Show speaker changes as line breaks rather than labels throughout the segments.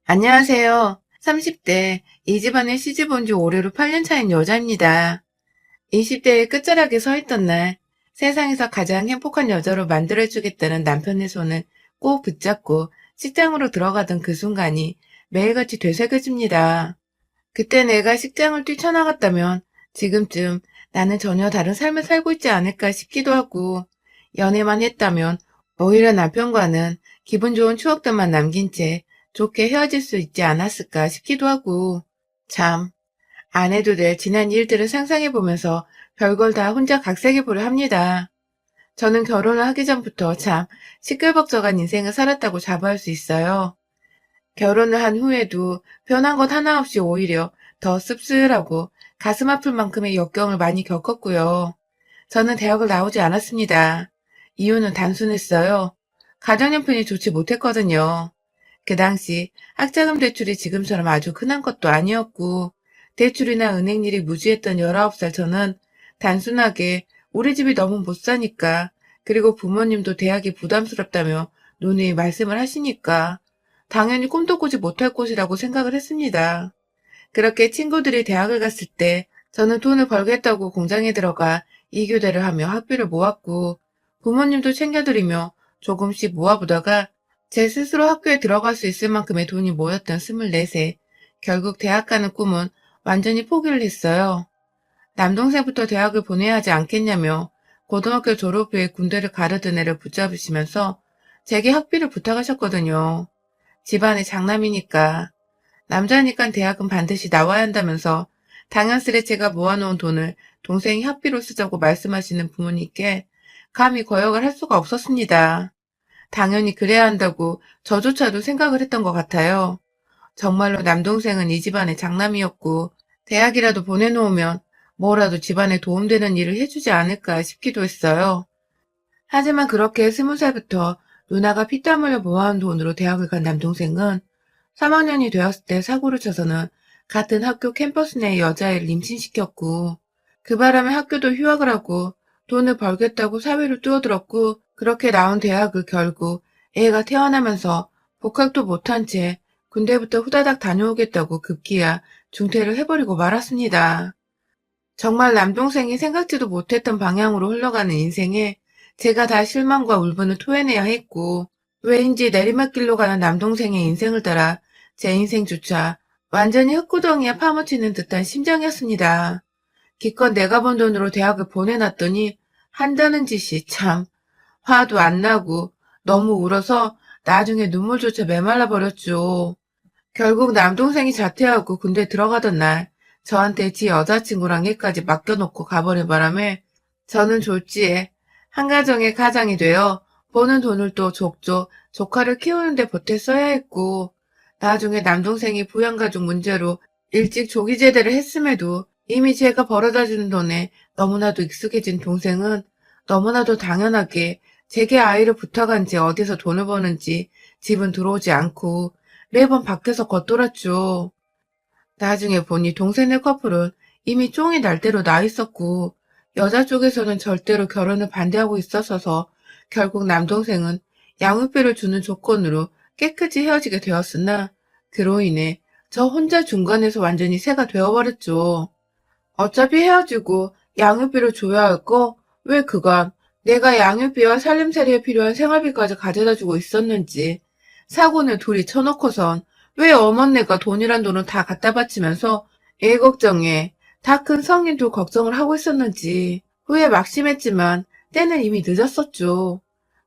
안녕하세요. 30대, 이 집안에 시집 온 지 올해로 8년 차인 여자입니다. 20대의 끝자락에 서 있던 날, 세상에서 가장 행복한 여자로 만들어주겠다는 남편의 손을 꼭 붙잡고 식장으로 들어가던 그 순간이 매일같이 되새겨집니다. 그때 내가 식장을 뛰쳐나갔다면 지금쯤 나는 전혀 다른 삶을 살고 있지 않을까 싶기도 하고, 연애만 했다면 오히려 남편과는 기분 좋은 추억들만 남긴 채 좋게 헤어질 수 있지 않았을까 싶기도 하고, 참, 안 해도 될 지난 일들을 상상해보면서 별걸 다 혼자 각색해보려 합니다. 저는 결혼을 하기 전부터 참 시끌벅적한 인생을 살았다고 자부할 수 있어요. 결혼을 한 후에도 변한 것 하나 없이 오히려 더 씁쓸하고 가슴 아플 만큼의 역경을 많이 겪었고요. 저는 대학을 나오지 않았습니다. 이유는 단순했어요. 가정형편이 좋지 못했거든요. 그 당시 학자금 대출이 지금처럼 아주 흔한 것도 아니었고, 대출이나 은행 일이 무지했던 19살 저는 단순하게 우리 집이 너무 못 사니까, 그리고 부모님도 대학이 부담스럽다며 누누이 말씀을 하시니까 당연히 꿈도 꾸지 못할 곳이라고 생각을 했습니다. 그렇게 친구들이 대학을 갔을 때 저는 돈을 벌겠다고 공장에 들어가 이교대를 하며 학비를 모았고, 부모님도 챙겨드리며 조금씩 모아보다가 제 스스로 학교에 들어갈 수 있을 만큼의 돈이 모였던 24세. 결국 대학 가는 꿈은 완전히 포기를 했어요. 남동생부터 대학을 보내야 하지 않겠냐며 고등학교 졸업 후에 군대를 가르던 애를 붙잡으시면서 제게 학비를 부탁하셨거든요. 집안의 장남이니까. 남자니까 대학은 반드시 나와야 한다면서 당연스레 제가 모아놓은 돈을 동생이 학비로 쓰자고 말씀하시는 부모님께 감히 거역을 할 수가 없었습니다. 당연히 그래야 한다고 저조차도 생각을 했던 것 같아요. 정말로 남동생은 이 집안의 장남이었고 대학이라도 보내놓으면 뭐라도 집안에 도움되는 일을 해주지 않을까 싶기도 했어요. 하지만 그렇게 20살부터 누나가 피땀 흘려 모아온 돈으로 대학을 간 남동생은 3학년이 되었을 때 사고를 쳐서는 같은 학교 캠퍼스 내 여자애를 임신시켰고, 그 바람에 학교도 휴학을 하고 돈을 벌겠다고 사회로 뛰어들었고, 그렇게 나온 대학을 결국 애가 태어나면서 복학도 못한 채 군대부터 후다닥 다녀오겠다고 급기야 중퇴를 해버리고 말았습니다. 정말 남동생이 생각지도 못했던 방향으로 흘러가는 인생에 제가 다 실망과 울분을 토해내야 했고, 왜인지 내리막길로 가는 남동생의 인생을 따라 제 인생조차 완전히 흙구덩이에 파묻히는 듯한 심정이었습니다. 기껏 내가 번 돈으로 대학을 보내놨더니 한다는 짓이 참 화도 안 나고 너무 울어서 나중에 눈물조차 메말라 버렸죠. 결국 남동생이 자퇴하고 군대 들어가던 날 저한테 지 여자친구랑 애까지 맡겨놓고 가버린 바람에 저는 졸지에 한가정의 가장이 되어 버는 돈을 또 족족 조카를 키우는데 보태 써야 했고, 나중에 남동생이 부양가족 문제로 일찍 조기 제대를 했음에도 이미 제가 벌어다주는 돈에 너무나도 익숙해진 동생은 너무나도 당연하게 제게 아이를 부탁한 지 어디서 돈을 버는지 집은 들어오지 않고 매번 밖에서 겉돌았죠. 나중에 보니 동생네 커플은 이미 쫑이 날 대로 나 있었고, 여자 쪽에서는 절대로 결혼을 반대하고 있었어서 결국 남동생은 양육비를 주는 조건으로 깨끗이 헤어지게 되었으나, 그로 인해 저 혼자 중간에서 완전히 새가 되어버렸죠. 어차피 헤어지고 양육비를 줘야 할 거, 왜 그간 내가 양육비와 살림살이에 필요한 생활비까지 가져다주고 있었는지, 사고는 둘이 쳐놓고선 왜 어머니가 돈이란 돈을 다 갖다 바치면서 애 걱정에 다 큰 성인 둘 걱정을 하고 있었는지 후에 막심했지만 때는 이미 늦었었죠.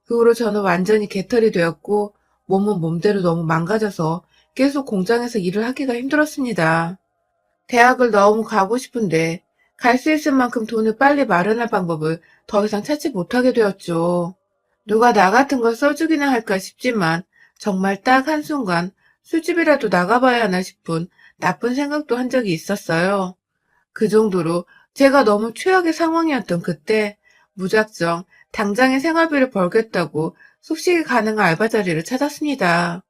그 후로 저는 완전히 개털이 되었고 몸은 몸대로 너무 망가져서 계속 공장에서 일을 하기가 힘들었습니다. 대학을 너무 가고 싶은데 갈 수 있을 만큼 돈을 빨리 마련할 방법을 더 이상 찾지 못하게 되었죠. 누가 나 같은 걸 써주기나 할까 싶지만 정말 딱 한순간 술집이라도 나가봐야 하나 싶은 나쁜 생각도 한 적이 있었어요. 그 정도로 제가 너무 최악의 상황이었던 그때 무작정 당장의 생활비를 벌겠다고 숙식이 가능한 알바 자리를 찾았습니다.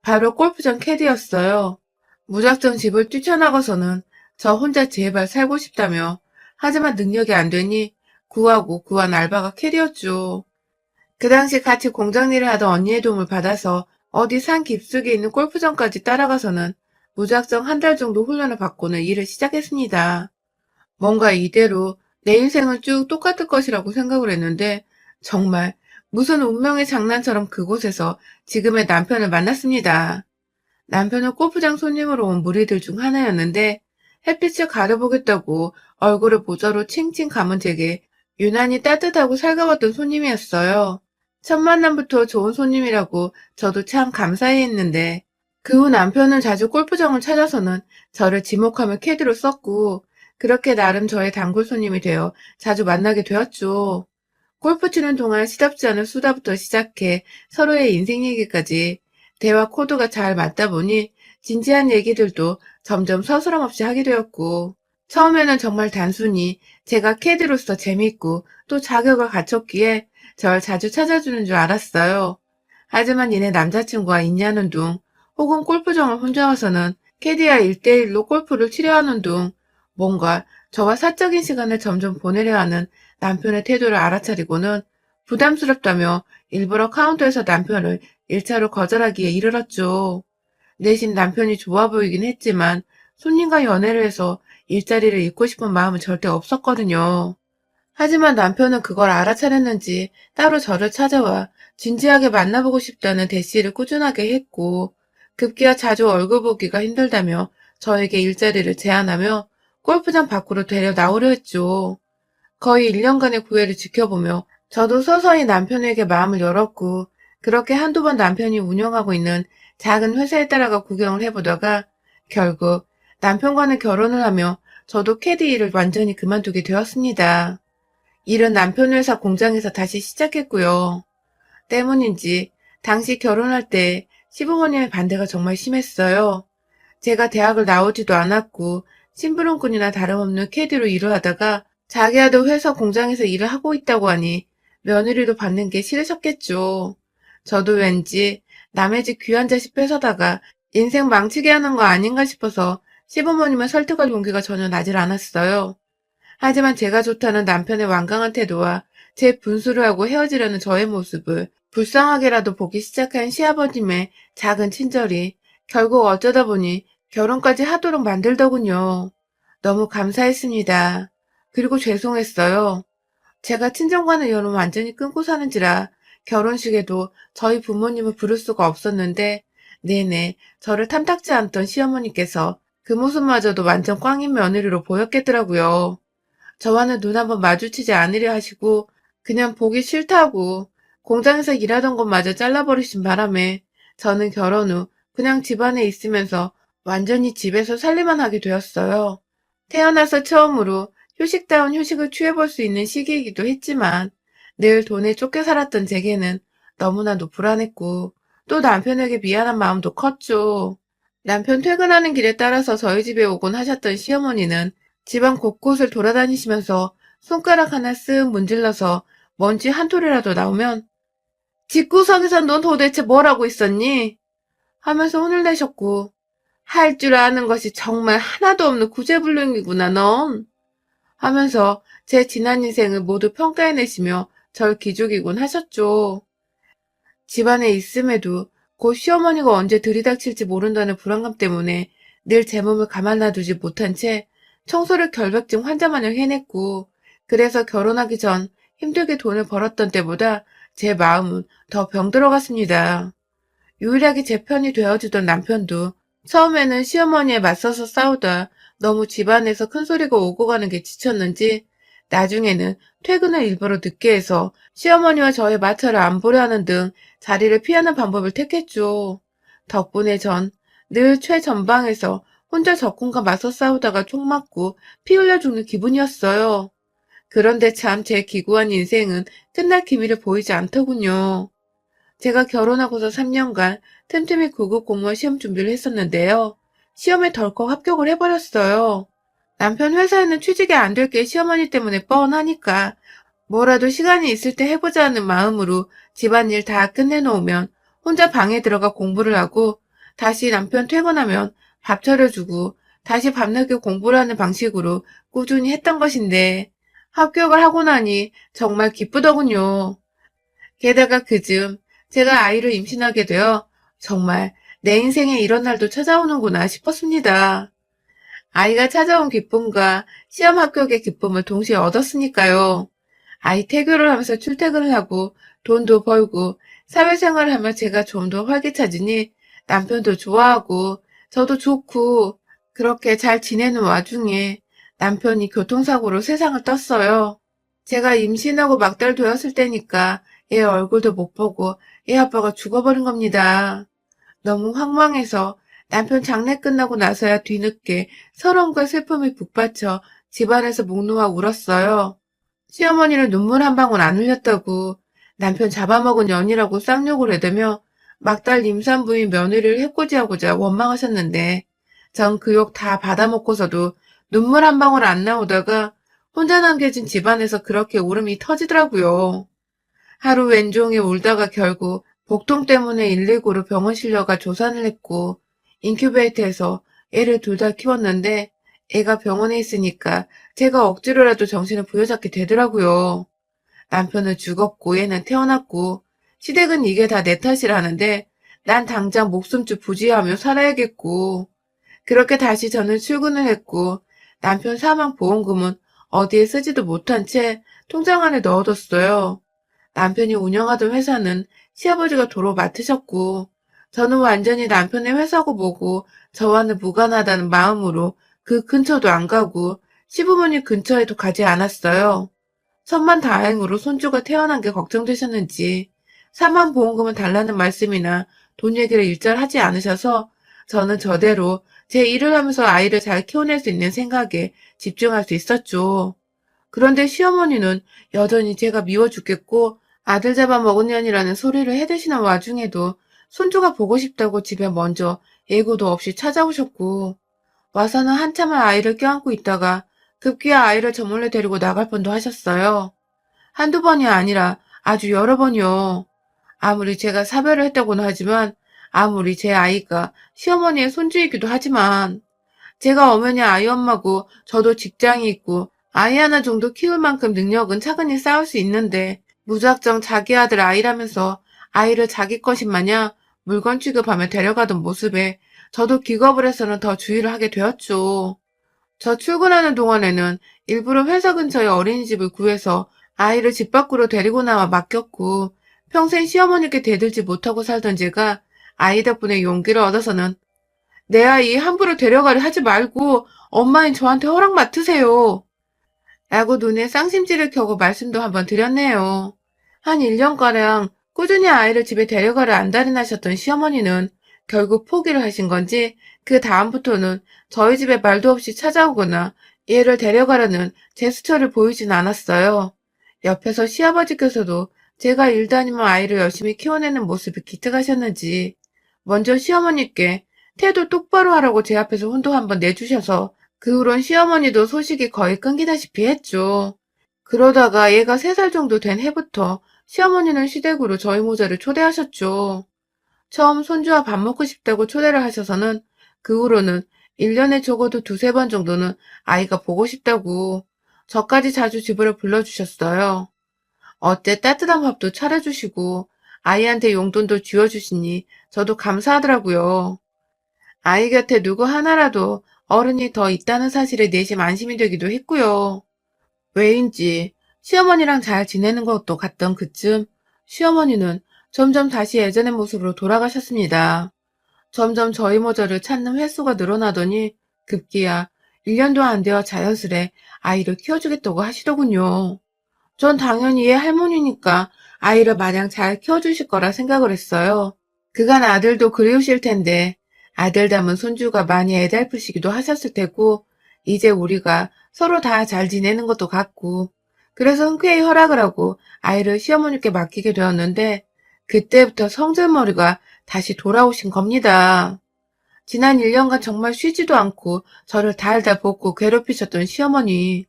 바로 골프장 캐디였어요. 무작정 집을 뛰쳐나가서는 저 혼자 제발 살고 싶다며, 하지만 능력이 안 되니 구하고 구한 알바가 캐디였죠. 그 당시 같이 공장 일을 하던 언니의 도움을 받아서 어디 산 깊숙이 있는 골프장까지 따라가서는 무작정 한 달 정도 훈련을 받고는 일을 시작했습니다. 뭔가 이대로 내 인생은 쭉 똑같을 것이라고 생각을 했는데 정말 무슨 운명의 장난처럼 그곳에서 지금의 남편을 만났습니다. 남편은 골프장 손님으로 온 무리들 중 하나였는데 햇빛을 가려보겠다고 얼굴을 모자로 칭칭 감은 제게 유난히 따뜻하고 살가웠던 손님이었어요. 첫 만남부터 좋은 손님이라고 저도 참 감사해 했는데 그 후 남편은 자주 골프장을 찾아서는 저를 지목하며 캐디로 썼고 그렇게 나름 저의 단골 손님이 되어 자주 만나게 되었죠. 골프 치는 동안 시답지 않은 수다부터 시작해 서로의 인생 얘기까지 대화 코드가 잘 맞다 보니 진지한 얘기들도 점점 서스럼 없이 하게 되었고 처음에는 정말 단순히 제가 캐디로서 재밌고 또 자격을 갖췄기에 절 자주 찾아주는 줄 알았어요. 하지만 이내 남자친구와 있냐는 둥 혹은 골프장을 혼자 와서는 캐디와 1대1로 골프를 치려 하는 둥 뭔가 저와 사적인 시간을 점점 보내려 하는 남편의 태도를 알아차리고는 부담스럽다며 일부러 카운터에서 남편을 1차로 거절하기에 이르렀죠. 내심 남편이 좋아 보이긴 했지만 손님과 연애를 해서 일자리를 잃고 싶은 마음은 절대 없었거든요. 하지만 남편은 그걸 알아차렸는지 따로 저를 찾아와 진지하게 만나보고 싶다는 대시를 꾸준하게 했고 급기야 자주 얼굴 보기가 힘들다며 저에게 일자리를 제안하며 골프장 밖으로 데려 나오려 했죠. 거의 1년간의 구애를 지켜보며 저도 서서히 남편에게 마음을 열었고 그렇게 한두 번 남편이 운영하고 있는 작은 회사에 따라가 구경을 해보다가 결국 남편과는 결혼을 하며 저도 캐디 일을 완전히 그만두게 되었습니다. 일은 남편 회사 공장에서 다시 시작했고요. 때문인지 당시 결혼할 때 시부모님의 반대가 정말 심했어요. 제가 대학을 나오지도 않았고 심부름꾼이나 다름없는 캐디로 일을 하다가 자기야도 회사 공장에서 일을 하고 있다고 하니 며느리도 받는 게 싫으셨겠죠. 저도 왠지 남의 집 귀한 자식 뺏어다가 인생 망치게 하는 거 아닌가 싶어서 시부모님을 설득할 용기가 전혀 나질 않았어요. 하지만 제가 좋다는 남편의 완강한 태도와 제 분수를 하고 헤어지려는 저의 모습을 불쌍하게라도 보기 시작한 시아버님의 작은 친절이 결국 어쩌다 보니 결혼까지 하도록 만들더군요. 너무 감사했습니다. 그리고 죄송했어요. 제가 친정과는 연을 완전히 끊고 사는지라 결혼식에도 저희 부모님을 부를 수가 없었는데 내내 저를 탐탁지 않던 시어머니께서 그 모습마저도 완전 꽝인 며느리로 보였겠더라고요. 저와는 눈 한번 마주치지 않으려 하시고 그냥 보기 싫다고 공장에서 일하던 것마저 잘라버리신 바람에 저는 결혼 후 그냥 집안에 있으면서 완전히 집에서 살림만 하게 되었어요. 태어나서 처음으로 휴식다운 휴식을 취해볼 수 있는 시기이기도 했지만 늘 돈에 쫓겨 살았던 제게는 너무나도 불안했고 또 남편에게 미안한 마음도 컸죠. 남편 퇴근하는 길에 따라서 저희 집에 오곤 하셨던 시어머니는 집안 곳곳을 돌아다니시면서 손가락 하나 쓱 문질러서 먼지 한 톨이라도 나오면 집구석에서 넌 도대체 뭘 하고 있었니? 하면서 혼을 내셨고 할 줄 아는 것이 정말 하나도 없는 구제불능이구나 넌 하면서 제 지난 인생을 모두 평가해내시며 절 기죽이곤 하셨죠. 집안에 있음에도 곧 시어머니가 언제 들이닥칠지 모른다는 불안감 때문에 늘 제 몸을 가만 놔두지 못한 채 청소를 결벽증 환자마냥 해냈고 그래서 결혼하기 전 힘들게 돈을 벌었던 때보다 제 마음은 더 병들어갔습니다. 유일하게 제 편이 되어주던 남편도 처음에는 시어머니에 맞서서 싸우다 너무 집안에서 큰소리가 오고 가는 게 지쳤는지 나중에는 퇴근을 일부러 늦게 해서 시어머니와 저의 마찰을 안 보려 하는 등 자리를 피하는 방법을 택했죠. 덕분에 전 늘 최전방에서 혼자 적군과 맞서 싸우다가 총 맞고 피 흘려 죽는 기분이었어요. 그런데 참 제 기구한 인생은 끝날 기미를 보이지 않더군요. 제가 결혼하고서 3년간 틈틈이 9급 공무원 시험 준비를 했었는데요. 시험에 덜컥 합격을 해버렸어요. 남편 회사에는 취직이 안 될 게 시어머니 때문에 뻔하니까 뭐라도 시간이 있을 때 해보자는 마음으로 집안일 다 끝내놓으면 혼자 방에 들어가 공부를 하고 다시 남편 퇴근하면 밥 차려주고 다시 밤늦게 공부를 하는 방식으로 꾸준히 했던 것인데 합격을 하고 나니 정말 기쁘더군요. 게다가 그즈음 제가 아이를 임신하게 되어 정말 내 인생에 이런 날도 찾아오는구나 싶었습니다. 아이가 찾아온 기쁨과 시험 합격의 기쁨을 동시에 얻었으니까요. 아이 태교를 하면서 출퇴근을 하고 돈도 벌고 사회생활을 하며 제가 좀 더 활기차지니 남편도 좋아하고 저도 좋고 그렇게 잘 지내는 와중에 남편이 교통사고로 세상을 떴어요. 제가 임신하고 막달 되었을 때니까 애 얼굴도 못 보고 애 아빠가 죽어버린 겁니다. 너무 황망해서 남편 장례 끝나고 나서야 뒤늦게 서러움과 슬픔이 북받쳐 집안에서 목 놓아 울었어요. 시어머니는 눈물 한 방울 안 흘렸다고 남편 잡아먹은 년이라고 쌍욕을 해대며 막달 임산부인 며느리를 해코지하고자 원망하셨는데 전 그 욕 다 받아먹고서도 눈물 한 방울 안 나오다가 혼자 남겨진 집안에서 그렇게 울음이 터지더라고요. 하루 왼종일 울다가 결국 복통 때문에 119로 병원 실려가 조산을 했고 인큐베이터에서 애를 둘 다 키웠는데 애가 병원에 있으니까 제가 억지로라도 정신을 부여잡게 되더라고요. 남편은 죽었고 얘는 태어났고 시댁은 이게 다 내 탓이라는데 난 당장 목숨줄 부지하며 살아야겠고 그렇게 다시 저는 출근을 했고 남편 사망 보험금은 어디에 쓰지도 못한 채 통장 안에 넣어뒀어요. 남편이 운영하던 회사는 시아버지가 도로 맡으셨고 저는 완전히 남편의 회사고 뭐고 저와는 무관하다는 마음으로 그 근처도 안 가고 시부모님 근처에도 가지 않았어요. 천만다행으로 손주가 태어난 게 걱정되셨는지 사망보험금을 달라는 말씀이나 돈 얘기를 일절 하지 않으셔서 저는 저대로 제 일을 하면서 아이를 잘 키워낼 수 있는 생각에 집중할 수 있었죠. 그런데 시어머니는 여전히 제가 미워 죽겠고 아들 잡아먹은 년이라는 소리를 해대시는 와중에도 손주가 보고 싶다고 집에 먼저 예고도 없이 찾아오셨고 와서는 한참을 아이를 껴안고 있다가 급기야 아이를 저 몰래 데리고 나갈 뻔도 하셨어요. 한두 번이 아니라 아주 여러 번이요. 아무리 제가 사별을 했다고는 하지만 아무리 제 아이가 시어머니의 손주이기도 하지만 제가 엄연히 아이 엄마고 저도 직장이 있고 아이 하나 정도 키울 만큼 능력은 차근히 쌓을 수 있는데 무작정 자기 아들 아이라면서 아이를 자기 것인 마냥 물건 취급하며 데려가던 모습에 저도 기겁을 해서는 더 주의를 하게 되었죠. 저 출근하는 동안에는 일부러 회사 근처에 어린이집을 구해서 아이를 집 밖으로 데리고 나와 맡겼고 평생 시어머니께 대들지 못하고 살던 제가 아이 덕분에 용기를 얻어서는 내 아이 함부로 데려가려 하지 말고 엄마인 저한테 허락 맡으세요. 라고 눈에 쌍심지를 켜고 말씀도 한번 드렸네요. 한 1년가량 꾸준히 아이를 집에 데려가려 안달이 나셨던 시어머니는 결국 포기를 하신 건지 그 다음부터는 저희 집에 말도 없이 찾아오거나 얘를 데려가려는 제스처를 보이진 않았어요. 옆에서 시아버지께서도 제가 일 다니며 아이를 열심히 키워내는 모습이 기특하셨는지 먼저 시어머니께 태도 똑바로 하라고 제 앞에서 혼도 한번 내주셔서 그 후론 시어머니도 소식이 거의 끊기다시피 했죠. 그러다가 얘가 3살 정도 된 해부터 시어머니는 시댁으로 저희 모자를 초대하셨죠. 처음 손주와 밥 먹고 싶다고 초대를 하셔서는 그 후로는 1년에 적어도 2~3번 정도는 아이가 보고 싶다고 저까지 자주 집으로 불러주셨어요. 어때 따뜻한 밥도 차려주시고 아이한테 용돈도 쥐어주시니 저도 감사하더라고요. 아이 곁에 누구 하나라도 어른이 더 있다는 사실에 내심 안심이 되기도 했고요. 왜인지 시어머니랑 잘 지내는 것도 같던 그쯤 시어머니는 점점 다시 예전의 모습으로 돌아가셨습니다. 점점 저희 모자를 찾는 횟수가 늘어나더니 급기야 1년도 안 되어 자연스레 아이를 키워주겠다고 하시더군요. 전 당연히 얘 할머니니까 아이를 마냥 잘 키워주실 거라 생각을 했어요. 그간 아들도 그리우실 텐데 아들 닮은 손주가 많이 애달프시기도 하셨을 테고 이제 우리가 서로 다 잘 지내는 것도 같고 그래서 흔쾌히 허락을 하고 아이를 시어머니께 맡기게 되었는데 그때부터 성질머리가 다시 돌아오신 겁니다. 지난 1년간 정말 쉬지도 않고 저를 달달 볶고 괴롭히셨던 시어머니.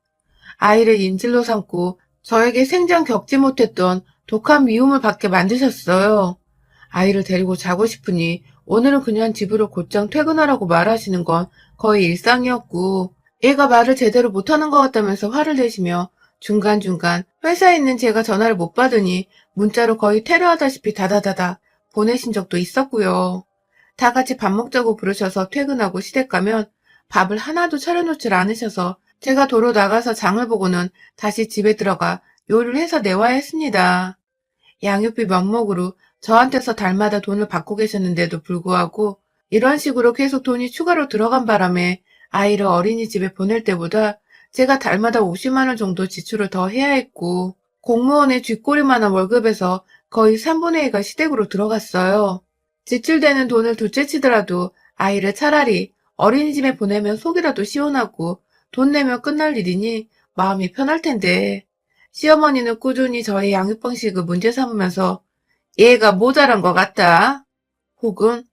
아이를 인질로 삼고 저에게 생전 겪지 못했던 독한 미움을 받게 만드셨어요. 아이를 데리고 자고 싶으니 오늘은 그냥 집으로 곧장 퇴근하라고 말하시는 건 거의 일상이었고 얘가 말을 제대로 못하는 것 같다면서 화를 내시며 중간중간 회사에 있는 제가 전화를 못 받으니 문자로 거의 테러하다시피 다다다다 보내신 적도 있었고요. 다 같이 밥 먹자고 부르셔서 퇴근하고 시댁 가면 밥을 하나도 차려놓질 않으셔서 제가 도로 나가서 장을 보고는 다시 집에 들어가 요리를 해서 내와야 했습니다. 양육비 명목으로 저한테서 달마다 돈을 받고 계셨는데도 불구하고 이런 식으로 계속 돈이 추가로 들어간 바람에 아이를 어린이집에 보낼 때보다 제가 달마다 50만 원 정도 지출을 더 해야 했고 공무원의 쥐꼬리만한 월급에서 거의 3분의 2가 시댁으로 들어갔어요. 지출되는 돈을 둘째치더라도 아이를 차라리 어린이집에 보내면 속이라도 시원하고 돈 내면 끝날 일이니 마음이 편할 텐데 시어머니는 꾸준히 저의 양육 방식을 문제 삼으면서 얘가 모자란 것 같다. 혹은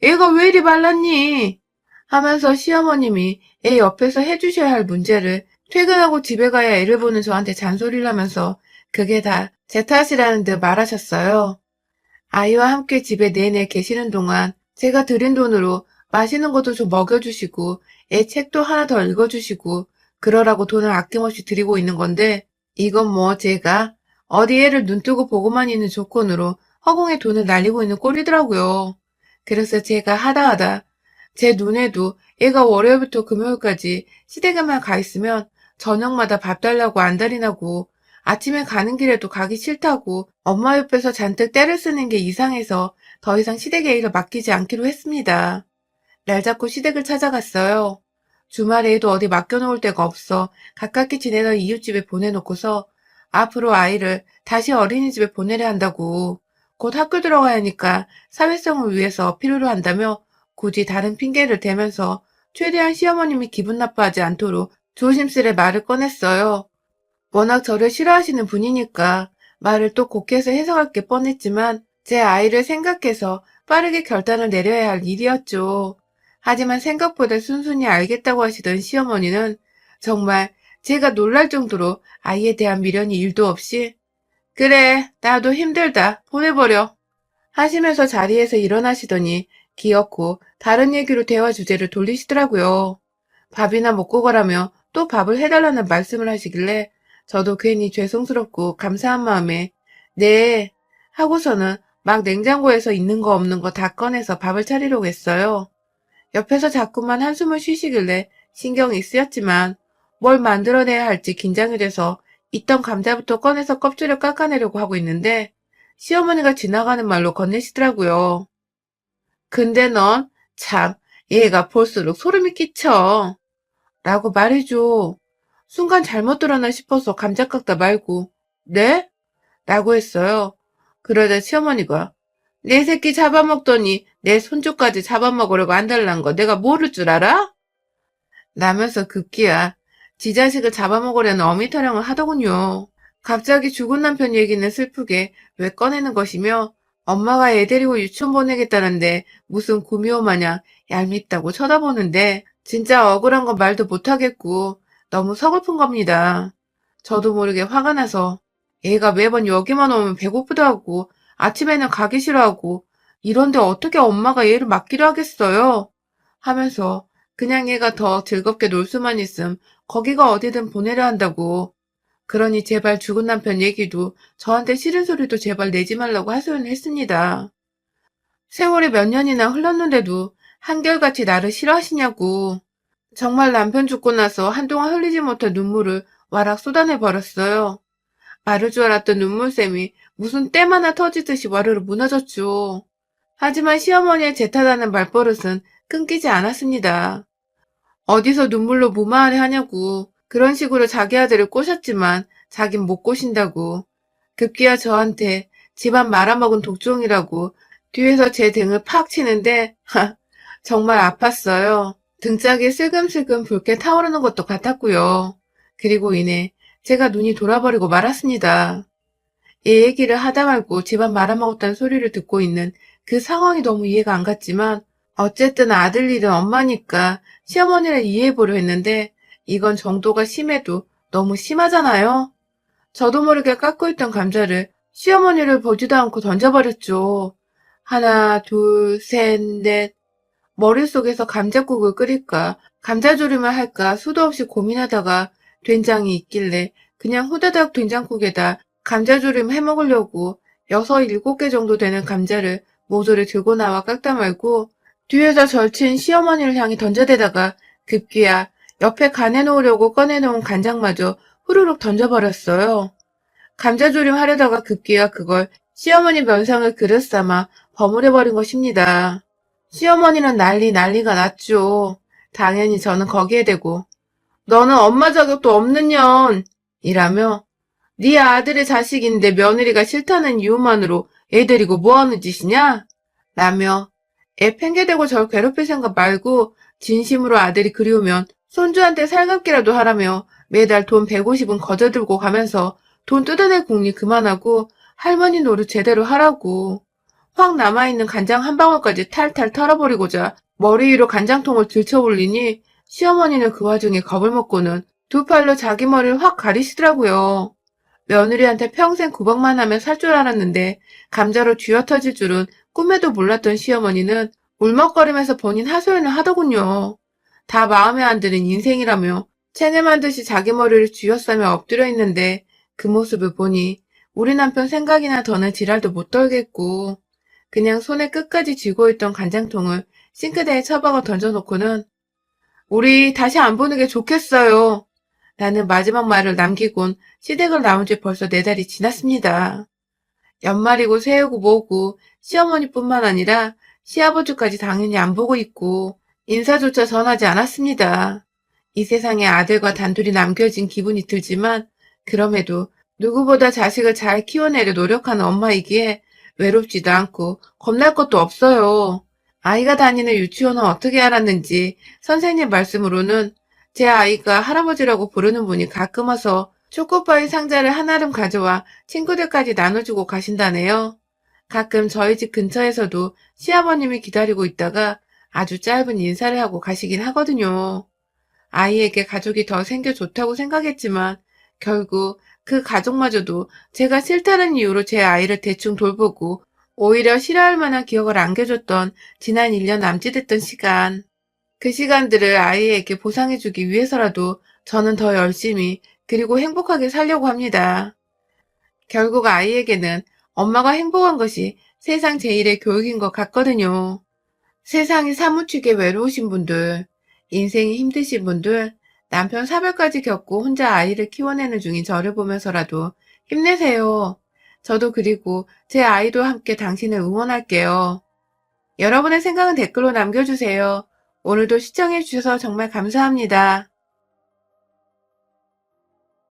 얘가 왜 이리 말랐니? 하면서 시어머님이 애 옆에서 해주셔야 할 문제를 퇴근하고 집에 가야 애를 보는 저한테 잔소리를 하면서 그게 다 제 탓이라는 듯 말하셨어요. 아이와 함께 집에 내내 계시는 동안 제가 드린 돈으로 맛있는 것도 좀 먹여주시고 애 책도 하나 더 읽어주시고 그러라고 돈을 아낌없이 드리고 있는 건데 이건 뭐 제가 어디 애를 눈뜨고 보고만 있는 조건으로 허공에 돈을 날리고 있는 꼴이더라고요. 그래서 제가 하다 제 눈에도 애가 월요일부터 금요일까지 시댁에만 가 있으면 저녁마다 밥 달라고 안달이 나고 아침에 가는 길에도 가기 싫다고 엄마 옆에서 잔뜩 떼를 쓰는 게 이상해서 더 이상 시댁에 일을 맡기지 않기로 했습니다. 날 잡고 시댁을 찾아갔어요. 주말에도 어디 맡겨놓을 데가 없어 가깝게 지내던 이웃집에 보내놓고서 앞으로 아이를 다시 어린이집에 보내려 한다고 곧 학교 들어가야 하니까 사회성을 위해서 필요로 한다며 굳이 다른 핑계를 대면서 최대한 시어머님이 기분 나빠하지 않도록 조심스레 말을 꺼냈어요. 워낙 저를 싫어하시는 분이니까 말을 또 곱게서 해석할 게 뻔했지만 제 아이를 생각해서 빠르게 결단을 내려야 할 일이었죠. 하지만 생각보다 순순히 알겠다고 하시던 시어머니는 정말 제가 놀랄 정도로 아이에 대한 미련이 1도 없이 그래, 나도 힘들다. 보내버려. 하시면서 자리에서 일어나시더니 귀엽고 다른 얘기로 대화 주제를 돌리시더라고요. 밥이나 먹고 가라며 또 밥을 해달라는 말씀을 하시길래 저도 괜히 죄송스럽고 감사한 마음에 네 하고서는 막 냉장고에서 있는 거 없는 거 다 꺼내서 밥을 차리려고 했어요. 옆에서 자꾸만 한숨을 쉬시길래 신경이 쓰였지만 뭘 만들어내야 할지 긴장이 돼서 있던 감자부터 꺼내서 껍질을 깎아내려고 하고 있는데 시어머니가 지나가는 말로 건네시더라고요. 근데 넌 참 얘가 볼수록 소름이 끼쳐. 라고 말해줘. 순간 잘못 들었나 싶어서 감자 깎다 말고 네? 라고 했어요. 그러자 시어머니가 내 새끼 잡아먹더니 내 손주까지 잡아먹으려고 안달난 거 내가 모를 줄 알아? 라면서 급기야 지 자식을 잡아먹으려는 어미 타령을 하더군요. 갑자기 죽은 남편 얘기는 슬프게 왜 꺼내는 것이며 엄마가 애 데리고 유치원 보내겠다는데 무슨 구미호 마냥 얄밉다고 쳐다보는데 진짜 억울한 건 말도 못하겠고 너무 서글픈 겁니다. 저도 모르게 화가 나서 애가 매번 여기만 오면 배고프다 하고 아침에는 가기 싫어하고 이런데 어떻게 엄마가 얘를 맡기려 하겠어요? 하면서 그냥 얘가 더 즐겁게 놀 수만 있음 거기가 어디든 보내려 한다고. 그러니 제발 죽은 남편 얘기도 저한테 싫은 소리도 제발 내지 말라고 하소연을 했습니다. 세월이 몇 년이나 흘렀는데도 한결같이 나를 싫어하시냐고. 정말 남편 죽고 나서 한동안 흘리지 못한 눈물을 와락 쏟아내 버렸어요. 마를 줄 알았던 눈물샘이 무슨 댐 하나 터지듯이 와르르 무너졌죠. 하지만 시어머니의 제 탓하는 말버릇은 끊기지 않았습니다. 어디서 눈물로 무마하려 하냐고 그런 식으로 자기 아들을 꼬셨지만 자긴 못 꼬신다고 급기야 저한테 집안 말아먹은 독종이라고 뒤에서 제 등을 팍 치는데 정말 아팠어요. 등짝이 슬금슬금 붉게 타오르는 것도 같았고요. 그리고 이내 제가 눈이 돌아버리고 말았습니다. 이 얘기를 하다 말고 집안 말아먹었다는 소리를 듣고 있는 그 상황이 너무 이해가 안 갔지만 어쨌든 아들 일은 엄마니까 시어머니를 이해해보려 했는데 이건 정도가 심해도 너무 심하잖아요. 저도 모르게 깎고 있던 감자를 시어머니를 보지도 않고 던져버렸죠. 하나, 둘, 셋, 넷. 머릿속에서 감자국을 끓일까, 감자조림을 할까 수도 없이 고민하다가 된장이 있길래 그냥 후다닥 된장국에다 감자조림 해먹으려고 6, 7개 정도 되는 감자를 모조리 들고 나와 깎다 말고 뒤에서 절친 시어머니를 향해 던져대다가 급기야 옆에 간해놓으려고 꺼내놓은 간장마저 후루룩 던져버렸어요. 감자조림 하려다가 급기야 그걸 시어머니 면상을 그릇 삼아 버무려버린 것입니다. 시어머니는 난리가 났죠. 당연히 저는 거기에 대고 너는 엄마 자격도 없는 년! 이라며 네 아들의 자식인데 며느리가 싫다는 이유만으로 애 데리고 뭐하는 짓이냐? 라며 애 팽개대고 절 괴롭힐 생각 말고 진심으로 아들이 그리우면 손주한테 살갑기라도 하라며 매달 돈 150은 거저들고 가면서 돈 뜯어낼 궁리 그만하고 할머니 노릇 제대로 하라고. 확 남아있는 간장 한 방울까지 탈탈 털어버리고자 머리 위로 간장통을 들쳐 올리니 시어머니는 그 와중에 겁을 먹고는 두 팔로 자기 머리를 확 가리시더라고요. 며느리한테 평생 구박만 하면 살 줄 알았는데 감자로 쥐어 터질 줄은 꿈에도 몰랐던 시어머니는 울먹거리면서 본인 하소연을 하더군요. 다 마음에 안 드는 인생이라며 체념한 듯이 자기 머리를 쥐어싸며 엎드려 있는데 그 모습을 보니 우리 남편 생각이나 더는 지랄도 못 떨겠고 그냥 손에 끝까지 쥐고 있던 간장통을 싱크대에 처박아 던져놓고는 우리 다시 안 보는 게 좋겠어요. 라는 마지막 말을 남기곤 시댁을 나온 지 벌써 4달이 지났습니다. 연말이고 새해고 뭐고 시어머니뿐만 아니라 시아버지까지 당연히 안 보고 있고 인사조차 전하지 않았습니다. 이 세상에 아들과 단둘이 남겨진 기분이 들지만 그럼에도 누구보다 자식을 잘 키워내려 노력하는 엄마이기에 외롭지도 않고 겁날 것도 없어요. 아이가 다니는 유치원은 어떻게 알았는지 선생님 말씀으로는 제 아이가 할아버지라고 부르는 분이 가끔 와서 초코파이 상자를 한아름 가져와 친구들까지 나눠주고 가신다네요. 가끔 저희 집 근처에서도 시아버님이 기다리고 있다가 아주 짧은 인사를 하고 가시긴 하거든요. 아이에게 가족이 더 생겨 좋다고 생각했지만 결국 그 가족마저도 제가 싫다는 이유로 제 아이를 대충 돌보고 오히려 싫어할 만한 기억을 안겨줬던 지난 1년 남짓했던 시간. 그 시간들을 아이에게 보상해주기 위해서라도 저는 더 열심히 그리고 행복하게 살려고 합니다. 결국 아이에게는 엄마가 행복한 것이 세상 제일의 교육인 것 같거든요. 세상이 사무치게 외로우신 분들, 인생이 힘드신 분들, 남편 사별까지 겪고 혼자 아이를 키워내는 중인 저를 보면서라도 힘내세요. 저도 그리고 제 아이도 함께 당신을 응원할게요. 여러분의 생각은 댓글로 남겨주세요. 오늘도 시청해주셔서 정말 감사합니다.